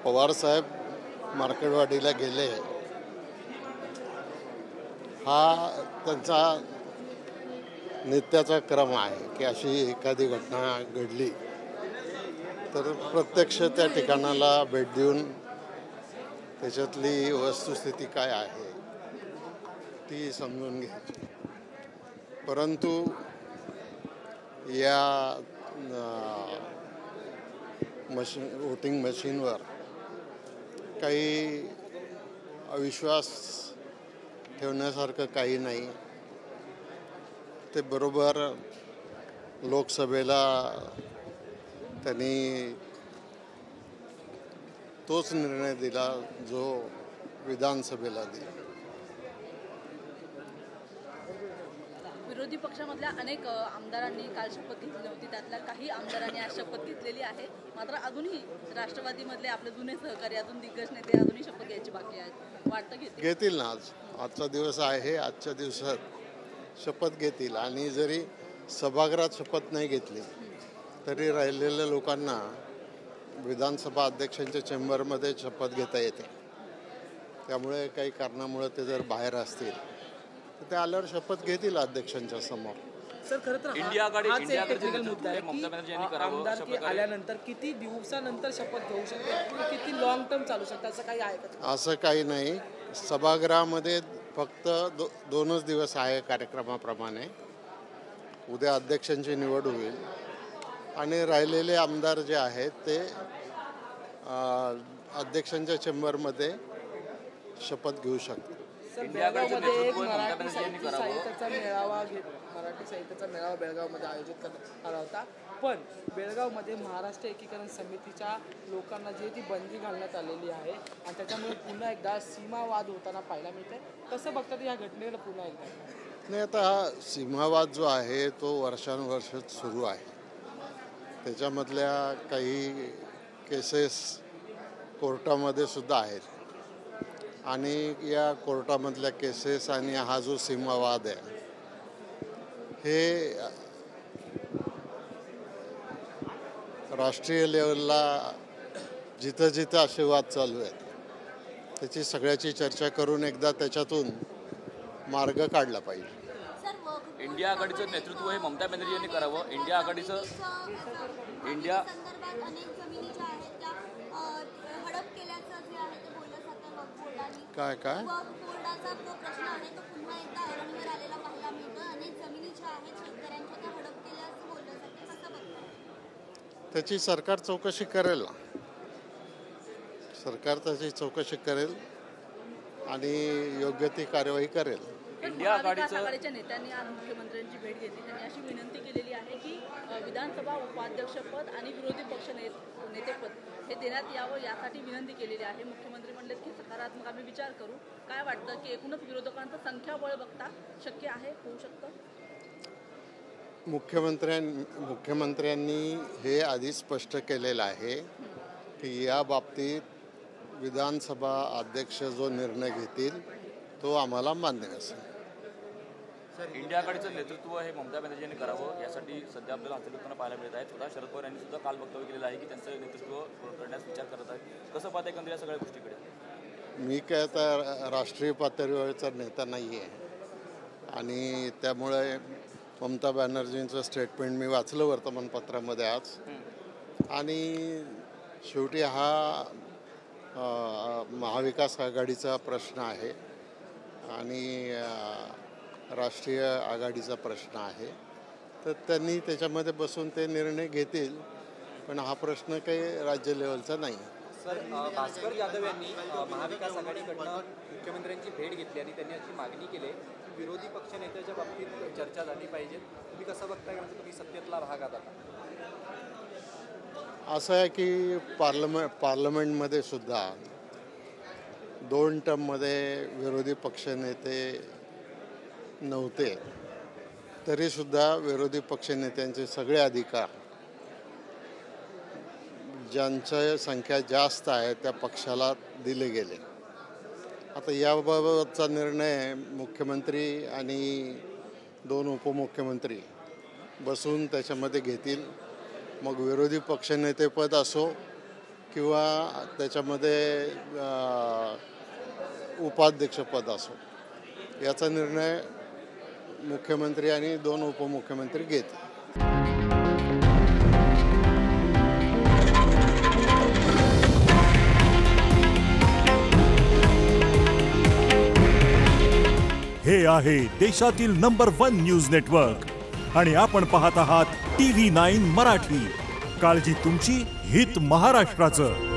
पवारसाहेब मार्केटवाडीला गेले हा त्यांचा नित्याचा क्रम आहे की अशी एखादी घटना घडली तर प्रत्यक्ष त्या ठिकाणाला भेट देऊन त्याच्यातली वस्तुस्थिती काय आहे ती समजून घ्यायची. परंतु या वोटिंग मशीनवर काही अविश्वास ठेवण्यासारखं काही नाही. ते बरोबर लोकसभेला त्यांनी तोच निर्णय दिला जो विधानसभेला दिला. विरोधी पक्षामधल्या अनेक आमदारांनी काल शपथ घेतली होती. त्यातल्या काही आमदारांनी आज शपथ घेतलेली आहे. मात्र अजूनही राष्ट्रवादीमधले आपले जुने सहकारी अजून दिग्गज नेते अजूनही शपथ घ्यायची बाकी आहेत. वाटतं घेतील ना. आजचा दिवस आहे. आजच्या दिवसात शपथ घेतील आणि जरी सभागृहात शपथ नाही घेतली तरी राहिलेल्या लोकांना विधानसभा अध्यक्षांच्या चेंबरमध्ये शपथ घेता येते. त्यामुळे काही कारणामुळे ते जर बाहेर असतील तर ते आल्यावर शपथ घेतील अध्यक्षांच्या समोर. सर, खरं तर इंडिया आघाडी मुद्दा आहे की आमदारकी आल्यानंतर किती दिवसानंतर शपथ घेऊ शकते, किती लॉंग टर्म चालू शकते, असं काही आहे का? असं काही नाही. सभागृहामध्ये फक्त दोनच दिवस आहे कार्यक्रमाप्रमाणे. उद्या अध्यक्षांची निवड होईल आणि राहिलेले आमदार जे आहेत ते अध्यक्षांच्या चेंबरमध्ये शपथ घेऊ शकतात. बेळगावमध्ये एक मराठी साहित्याचा मेळावा बेळगावमध्ये आयोजित करण्यात आला होता. पण बेळगावमध्ये महाराष्ट्र एकीकरण समितीच्या लोकांना जी ती बंदी घालण्यात आलेली आहे आणि त्याच्यामुळे पुन्हा एकदा सीमावाद होताना पाहायला मिळते. कसं बघतात या घटनेला पुन्हा एकदा? नाही, आता हा सीमावाद जो आहे तो वर्षानुवर्ष सुरू आहे. त्याच्यामधल्या काही केसेस कोर्टामध्ये सुद्धा आहेत आणि या कोर्टामधल्या केसेस आणि हा जो सीमावाद आहे हे राष्ट्रीय लेवलला जिथं जिथं असे वाद चालू आहेत त्याची सगळ्याची चर्चा करून एकदा त्याच्यातून मार्ग काढला पाहिजे. इंडिया आघाडीचं नेतृत्व हे ममता बॅनर्जी यांनी करावं. इंडिया आघाडीचं काय त्याची सरकार चौकशी करेल ना. सरकार त्याची चौकशी करेल आणि योग्य ती कार्यवाही करेल. इंडिया आघाडीच्या नेत्यांनी आज मुख्यमंत्र्यांची भेट घेतली. त्यांनी अशी विनंती केलेली आहे की विधानसभा उपाध्यक्षपद आणि विरोधी पक्ष नेतेपद हे देण्यात यावं यासाठी विनंती केलेली आहे. मुख्यमंत्री म्हणले की सकारात्मक आम्ही विचार करू. काय वाटतं की एकूणच विरोधकांचं संख्याबळ बघता शक्य आहे, होऊ शकतं? मुख्यमंत्र्यांनी हे आधी स्पष्ट केलेलं आहे की या बाबतीत विधानसभा अध्यक्ष जो निर्णय घेतील तो आम्हाला मान्य असेल. सर, इंडिया आघाडीचं नेतृत्व हे ममता बॅनर्जी यांनी करावं यासाठी सध्या आपल्याला हालचाली पाहायला मिळत आहेत. स्वतः शरद पवार यांनी सुद्धा काल वक्तव्य केलेलं आहे की त्यांचं नेतृत्व करण्यास विचार करत आहे. कसं पाहता एकंदरीत या सगळ्या गोष्टीकडे? मी काय आता राष्ट्रीय पातळीवरचा नेता नाही आहे आणि त्यामुळे ममता बॅनर्जींचं स्टेटमेंट मी वाचलं वर्तमानपत्रामध्ये आज. आणि शेवटी हा महाविकास आघाडीचा प्रश्न आहे आणि राष्ट्रीय आघाडीचा प्रश्न आहे. तर त्यांनी त्याच्यामध्ये बसून ते निर्णय घेतील. पण हा प्रश्न काही राज्य लेवलचा नाही. सर, भास्कर जाधव यांनी महाविकास आघाडीकडनं मुख्यमंत्र्यांची भेट घेतली आणि त्यांनी अशी मागणी केली की विरोधी पक्षनेत्याच्या बाबतीत चर्चा झाली पाहिजे. तुम्ही कसं बघताय, म्हणजे तुम्ही सत्तेतला भाग आता? असं आहे की पार्लमेंटमध्ये सुद्धा 2 टर्ममध्ये विरोधी पक्षनेते नव्हते तरीसुद्धा विरोधी पक्षनेत्यांचे सगळे अधिकार ज्यांची संख्या जास्त आहे त्या पक्षाला दिले गेले. आता याबाबतचा निर्णय मुख्यमंत्री आणि 2 उपमुख्यमंत्री बसून त्याच्यामध्ये घेतील. मग विरोधी पक्षनेतेपद असो किंवा त्याच्यामध्ये उपाध्यक्षपद असो, याचा निर्णय मुख्यमंत्री आणि 2 उपमुख्यमंत्री घेतील. हे आहे देशातील नंबर 1 न्यूज नेटवर्क आणि आपण पाहत आहात TV9 मराठी. काळजी तुमची, हित महाराष्ट्राचं.